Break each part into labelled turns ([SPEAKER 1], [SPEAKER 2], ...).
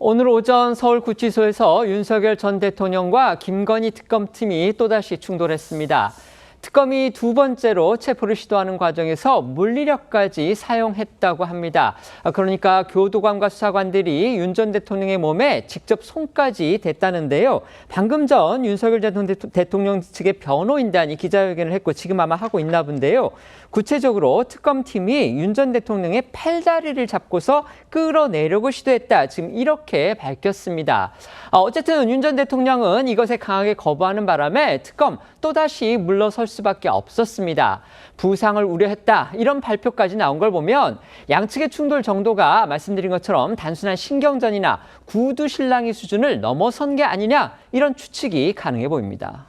[SPEAKER 1] 오늘 오전 서울구치소에서 윤석열 전 대통령과 김건희 특검팀이 또다시 충돌했습니다. 특검이 두 번째로 체포를 시도하는 과정에서 물리력까지 사용했다고 합니다. 그러니까 교도관과 수사관들이 윤 전 대통령의 몸에 직접 손까지 댔다는데요. 방금 전 윤석열 대통령 측의 변호인단이 기자회견을 했고 지금 아마 하고 있나 본데요. 구체적으로 특검팀이 윤 전 대통령의 팔다리를 잡고서 끌어내려고 시도했다. 지금 이렇게 밝혔습니다. 어쨌든 윤 전 대통령은 이것에 강하게 거부하는 바람에 특검 또다시 물러설 수밖에 없었습니다. 부상을 우려했다. 이런 발표까지 나온 걸 보면 양측의 충돌 정도가 말씀드린 것처럼 단순한 신경전이나 구두 실랑이 수준을 넘어선 게 아니냐 이런 추측이 가능해 보입니다.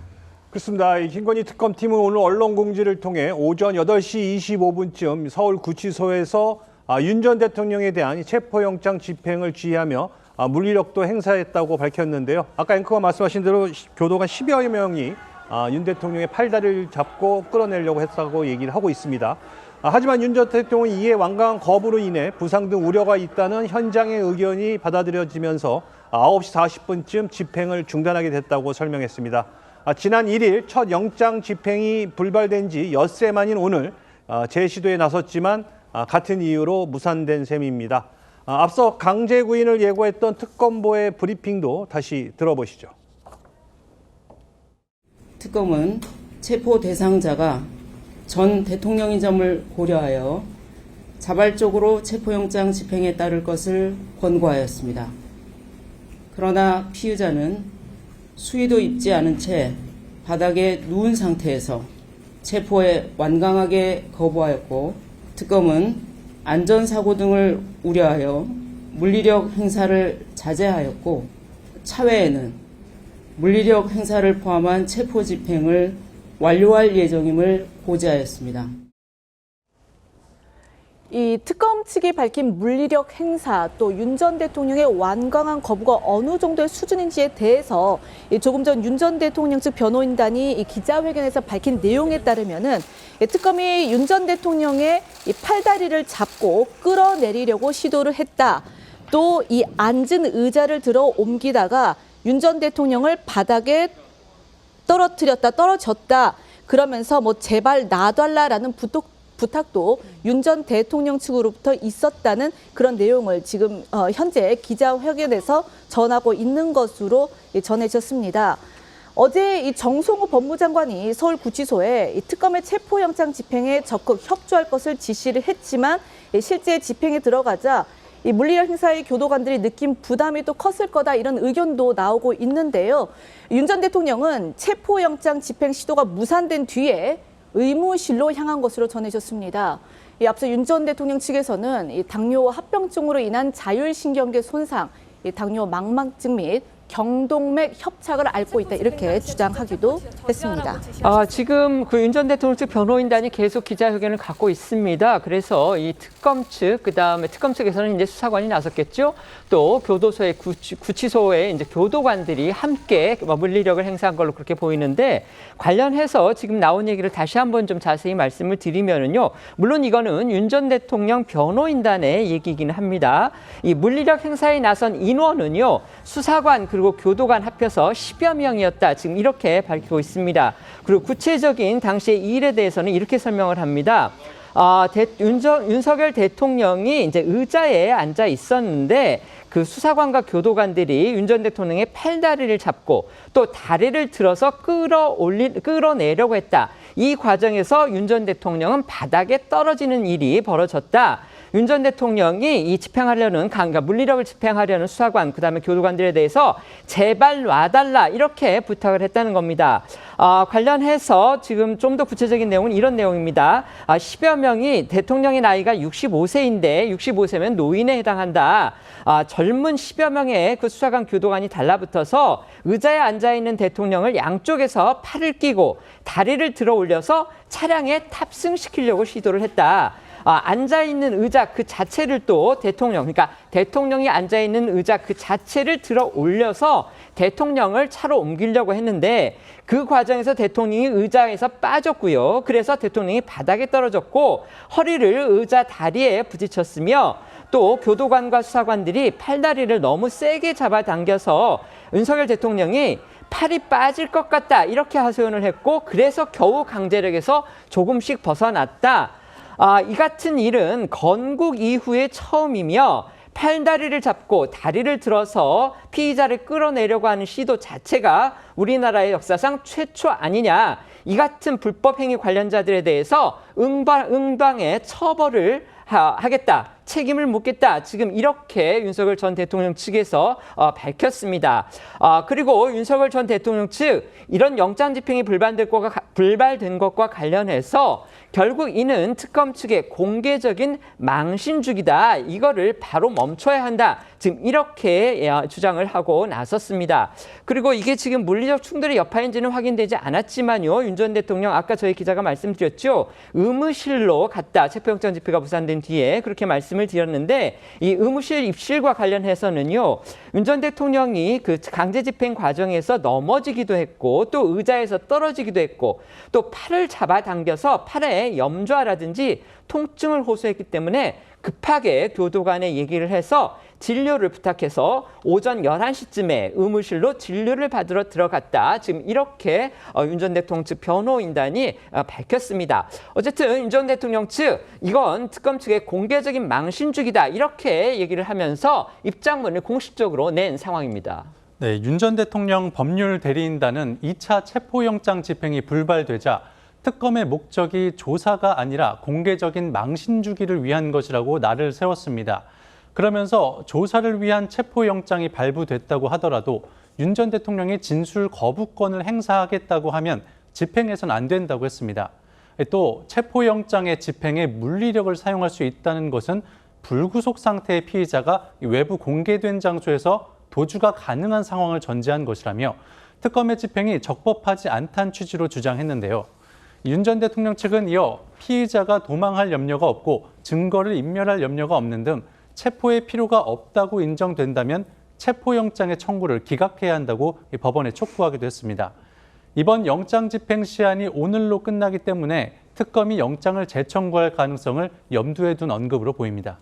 [SPEAKER 2] 그렇습니다. 김건희 특검팀은 오늘 언론 공지를 통해 오전 8시 25분쯤 서울구치소에서 윤 전 대통령에 대한 체포영장 집행을 지휘하며 물리력도 행사했다고 밝혔는데요. 아까 앵커가 말씀하신 대로 교도관 10여 명이 윤 대통령의 팔다리를 잡고 끌어내려고 했다고 얘기를 하고 있습니다. 하지만 윤 전 대통령은 이에 완강한 거부로 인해 부상 등 우려가 있다는 현장의 의견이 받아들여지면서 9시 40분쯤 집행을 중단하게 됐다고 설명했습니다. 지난 1일 첫 영장 집행이 불발된 지 엿새 만인 오늘 재시도에 나섰지만 같은 이유로 무산된 셈입니다. 앞서 강제 구인을 예고했던 특검보의 브리핑도 다시 들어보시죠.
[SPEAKER 3] 특검은 체포 대상자가 전 대통령인 점을 고려하여 자발적으로 체포영장 집행에 따를 것을 권고하였습니다. 그러나 피의자는 수의도 입지 않은 채 바닥에 누운 상태에서 체포에 완강하게 거부하였고, 특검은 안전사고 등을 우려하여 물리력 행사를 자제하였고, 차후에는 물리력 행사를 포함한 체포 집행을 완료할 예정임을 고지하였습니다.
[SPEAKER 4] 이 특검 측이 밝힌 물리력 행사 또 윤 전 대통령의 완강한 거부가 어느 정도의 수준인지에 대해서 조금 전 윤 전 대통령 측 변호인단이 이 기자회견에서 밝힌 내용에 따르면은 특검이 윤 전 대통령의 이 팔다리를 잡고 끌어내리려고 시도를 했다. 또 이 앉은 의자를 들어 옮기다가 윤 전 대통령을 바닥에 떨어졌다. 그러면서 뭐 제발 놔달라라는 부탁도 윤 전 대통령 측으로부터 있었다는 그런 내용을 지금 현재 기자회견에서 전하고 있는 것으로 전해졌습니다. 어제 이 정성호 법무장관이 서울구치소에 이 특검의 체포영장 집행에 적극 협조할 것을 지시를 했지만 실제 집행에 들어가자 이 물리력 행사의 교도관들이 느낀 부담이 또 컸을 거다 이런 의견도 나오고 있는데요. 윤 전 대통령은 체포영장 집행 시도가 무산된 뒤에 의무실로 향한 것으로 전해졌습니다. 앞서 윤 전 대통령 측에서는 당뇨 합병증으로 인한 자율신경계 손상, 당뇨 망막증 및 경동맥 협착을 앓고 있다 이렇게 주장하기도 했습니다.
[SPEAKER 1] 지금 그 윤 전 대통령 측 변호인단이 계속 기자회견을 갖고 있습니다. 그래서 이 특검 측, 그다음에 특검 측에서는 이제 수사관이 나섰겠죠. 또 교도소의 구치소에 이제 교도관들이 함께 물리력을 행사한 걸로 그렇게 보이는데, 관련해서 지금 나온 얘기를 다시 한번 좀 자세히 말씀을 드리면은요. 물론 이거는 윤 전 대통령 변호인단의 얘기이긴 합니다. 이 물리력 행사에 나선 인원은요. 수사관 그리고 교도관 합해서 10여 명이었다. 지금 이렇게 밝히고 있습니다. 그리고 구체적인 당시의 이 일에 대해서는 이렇게 설명을 합니다. 윤석열 대통령이 이제 의자에 앉아 있었는데 그 수사관과 교도관들이 윤 전 대통령의 팔다리를 잡고 또 다리를 들어서 끌어내려고 했다. 이 과정에서 윤 전 대통령은 바닥에 떨어지는 일이 벌어졌다. 윤 전 대통령이 이 집행하려는 그러니까 물리력을 집행하려는 수사관 그다음에 교도관들에 대해서 제발 놔달라 이렇게 부탁을 했다는 겁니다. 관련해서 지금 좀 더 구체적인 내용은 이런 내용입니다. 10여 명이 대통령의 나이가 65세인데 65세면 노인에 해당한다. 젊은 10여 명의 그 수사관 교도관이 달라붙어서 의자에 앉아있는 대통령을 양쪽에서 팔을 끼고 다리를 들어 올려서 차량에 탑승시키려고 시도를 했다. 앉아있는 의자 그 자체를 또 그러니까 대통령이 앉아있는 의자 그 자체를 들어 올려서 대통령을 차로 옮기려고 했는데 그 과정에서 대통령이 의자에서 빠졌고요. 그래서 대통령이 바닥에 떨어졌고 허리를 의자 다리에 부딪혔으며 또 교도관과 수사관들이 팔다리를 너무 세게 잡아당겨서 윤석열 대통령이 팔이 빠질 것 같다 이렇게 하소연을 했고 그래서 겨우 강제력에서 조금씩 벗어났다. 이 같은 일은 건국 이후에 처음이며 팔다리를 잡고 다리를 들어서 피의자를 끌어내려고 하는 시도 자체가 우리나라의 역사상 최초 아니냐. 이 같은 불법 행위 관련자들에 대해서 응당의 처벌을 하겠다. 책임을 묻겠다. 지금 이렇게 윤석열 전 대통령 측에서 밝혔습니다. 그리고 윤석열 전 대통령 측 이런 영장 집행이 불발된 것과 관련해서 결국 이는 특검 측의 공개적인 망신주기다. 이거를 바로 멈춰야 한다. 지금 이렇게 주장을 하고 나섰습니다. 그리고 이게 지금 물리적 충돌의 여파인지는 확인되지 않았지만요. 윤 전 대통령 아까 저희 기자가 말씀드렸죠. 의무실로 갔다. 체포영장 집행가 무산된 뒤에 그렇게 말씀을 드렸는데 이 의무실 입실과 관련해서는요. 윤 전 대통령이 그 강제 집행 과정에서 넘어지기도 했고 또 의자에서 떨어지기도 했고 또 팔을 잡아당겨서 팔에 염좌라든지 통증을 호소했기 때문에 급하게 교도관에 얘기를 해서 진료를 부탁해서 오전 11시쯤에 의무실로 진료를 받으러 들어갔다. 지금 이렇게 윤 전 대통령 측 변호인단이 밝혔습니다. 어쨌든 윤 전 대통령 측 이건 특검 측의 공개적인 망신주기다. 이렇게 얘기를 하면서 입장문을 공식적으로 낸 상황입니다.
[SPEAKER 5] 네, 윤 전 대통령 법률 대리인단은 2차 체포영장 집행이 불발되자 특검의 목적이 조사가 아니라 공개적인 망신주기를 위한 것이라고 날을 세웠습니다. 그러면서 조사를 위한 체포영장이 발부됐다고 하더라도 윤 전 대통령이 진술 거부권을 행사하겠다고 하면 집행해서는 안 된다고 했습니다. 또 체포영장의 집행에 물리력을 사용할 수 있다는 것은 불구속 상태의 피의자가 외부 공개된 장소에서 도주가 가능한 상황을 전제한 것이라며 특검의 집행이 적법하지 않다는 취지로 주장했는데요. 윤 전 대통령 측은 이어 피의자가 도망할 염려가 없고 증거를 인멸할 염려가 없는 등 체포의 필요가 없다고 인정된다면 체포영장의 청구를 기각해야 한다고 법원에 촉구하기도 했습니다. 이번 영장 집행 시한이 오늘로 끝나기 때문에 특검이 영장을 재청구할 가능성을 염두에 둔 언급으로 보입니다.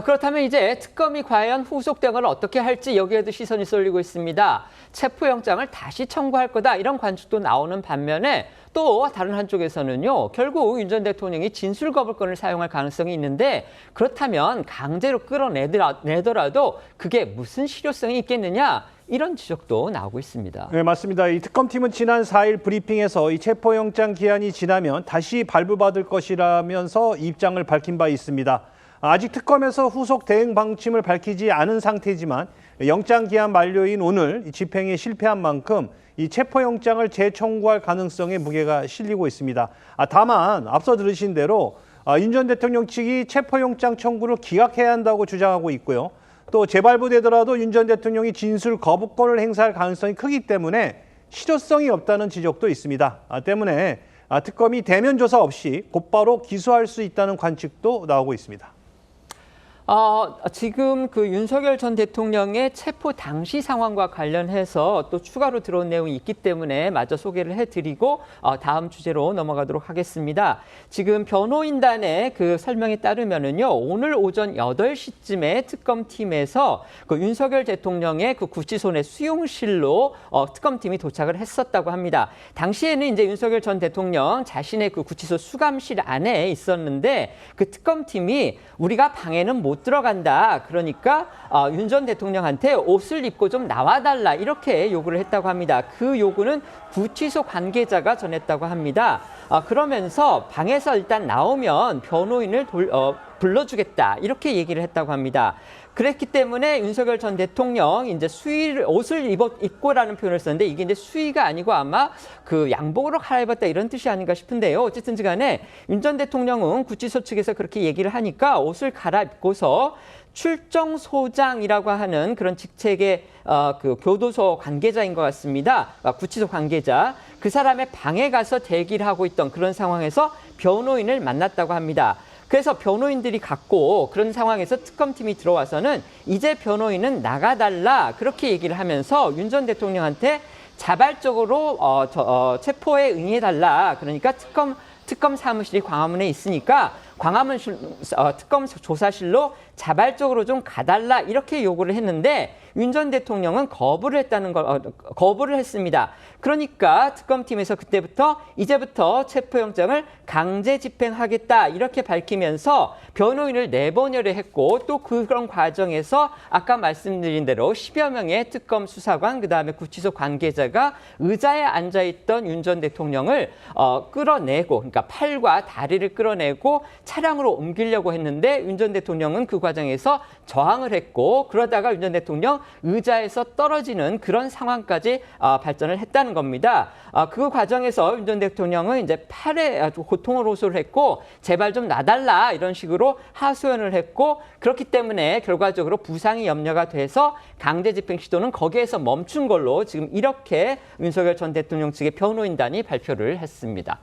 [SPEAKER 1] 그렇다면 이제 특검이 과연 후속 대응을 어떻게 할지 여기에도 시선이 쏠리고 있습니다. 체포영장을 다시 청구할 거다 이런 관측도 나오는 반면에 또 다른 한쪽에서는요. 결국 윤 전 대통령이 진술 거부권을 사용할 가능성이 있는데 그렇다면 강제로 끌어내더라도 그게 무슨 실효성이 있겠느냐 이런 지적도 나오고 있습니다.
[SPEAKER 2] 네, 맞습니다. 이 특검팀은 지난 4일 브리핑에서 이 체포영장 기한이 지나면 다시 발부받을 것이라면서 입장을 밝힌 바 있습니다. 아직 특검에서 후속 대응 방침을 밝히지 않은 상태지만 영장 기한 만료인 오늘 집행에 실패한 만큼 이 체포영장을 재청구할 가능성에 무게가 실리고 있습니다. 다만 앞서 들으신 대로 윤 전 대통령 측이 체포영장 청구를 기각해야 한다고 주장하고 있고요. 또 재발부되더라도 윤 전 대통령이 진술 거부권을 행사할 가능성이 크기 때문에 실효성이 없다는 지적도 있습니다. 때문에 특검이 대면 조사 없이 곧바로 기소할 수 있다는 관측도 나오고 있습니다.
[SPEAKER 1] 지금 그 윤석열 전 대통령의 체포 당시 상황과 관련해서 또 추가로 들어온 내용이 있기 때문에 마저 소개를 해드리고 다음 주제로 넘어가도록 하겠습니다. 지금 변호인단의 그 설명에 따르면은요, 오늘 오전 8시쯤에 특검팀에서 그 윤석열 대통령의 그 구치소 내 수용실로 특검팀이 도착을 했었다고 합니다. 당시에는 이제 윤석열 전 대통령 자신의 그 구치소 수감실 안에 있었는데 그 특검팀이 우리가 방에는 못 들어간다. 그러니까 윤 전 대통령한테 옷을 입고 좀 나와달라 이렇게 요구를 했다고 합니다. 그 요구는 구치소 관계자가 전했다고 합니다. 그러면서 방에서 일단 나오면 변호인을 불러주겠다 이렇게 얘기를 했다고 합니다. 그랬기 때문에 윤석열 전 대통령 이제 옷을 입고라는 표현을 썼는데 이게 이제 수의가 아니고 아마 그 양복으로 갈아입었다 이런 뜻이 아닌가 싶은데요. 어쨌든지 간에 윤 전 대통령은 구치소 측에서 그렇게 얘기를 하니까 옷을 갈아입고서 출정소장이라고 하는 그런 직책의 그 교도소 관계자인 것 같습니다. 구치소 관계자. 그 사람의 방에 가서 대기를 하고 있던 그런 상황에서 변호인을 만났다고 합니다. 그래서 변호인들이 갔고 그런 상황에서 특검팀이 들어와서는 이제 변호인은 나가달라 그렇게 얘기를 하면서 윤 전 대통령한테 자발적으로 체포에 응해달라. 그러니까 특검 사무실이 광화문에 있으니까 광화문 특검 조사실로 자발적으로 좀 가달라 이렇게 요구를 했는데 윤 전 대통령은 거부를 했습니다. 그러니까 특검팀에서 그때부터 이제부터 체포영장을 강제 집행하겠다 이렇게 밝히면서 변호인을 내보내려 했고 또 그런 과정에서 아까 말씀드린 대로 10여 명의 특검 수사관 그다음에 구치소 관계자가 의자에 앉아있던 윤 전 대통령을 끌어내고 그러니까 팔과 다리를 끌어내고 차량으로 옮기려고 했는데 윤 전 대통령은 그 과정에서 저항을 했고 그러다가 윤 전 대통령 의자에서 떨어지는 그런 상황까지 발전을 했다는 겁니다. 그 과정에서 윤 전 대통령은 이제 팔에 아주 고통을 호소를 했고 제발 좀 놔달라 이런 식으로 하소연을 했고 그렇기 때문에 결과적으로 부상이 염려가 돼서 강제 집행 시도는 거기에서 멈춘 걸로 지금 이렇게 윤석열 전 대통령 측의 변호인단이 발표를 했습니다.